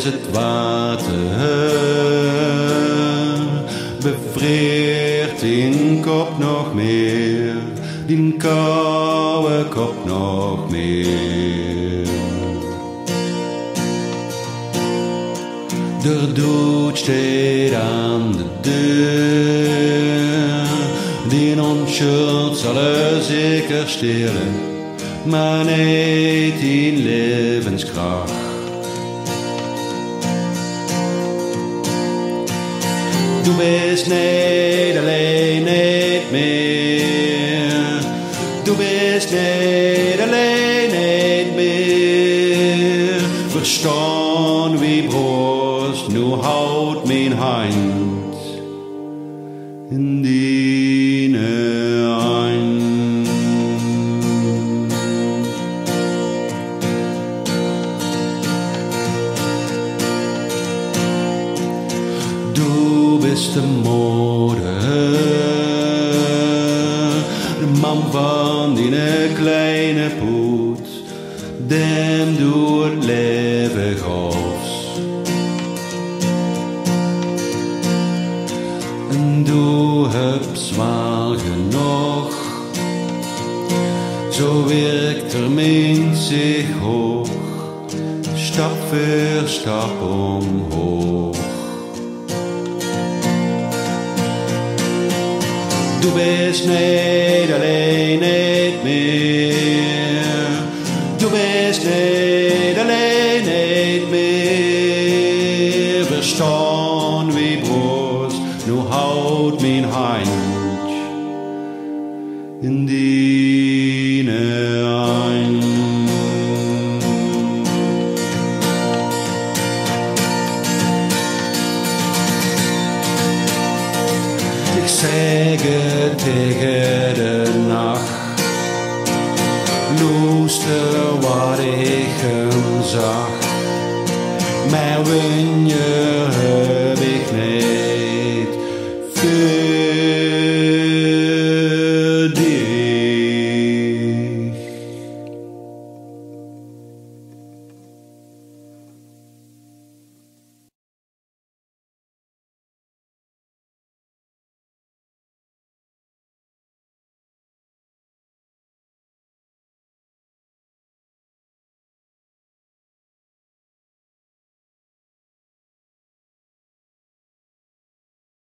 is het water, bevreert die kop nog meer, die koude kop nog meer. De dood steekt aan de deur, die onschuld zal er zeker stelen, maar niet die levenskracht. Du bist niet alleen, niet meer. Du bist niet alleen, niet meer. Verstaan wie brost, nu houdt mijn hand in die hand. Du bist de moeder, de man van die kleine poet, dem door het leven gafs. En du hebt zwaar genoeg, zo werkt er mens zich hoog, stap voor stap omhoog. Du bist niet alleen, niet meer. Du bist niet alleen, niet meer. Verstaan wie broos, nu houdt mijn hand in die hand. Ik zeg het tegen de nacht, luister wat ik zag, maar wanneer heb ik niet.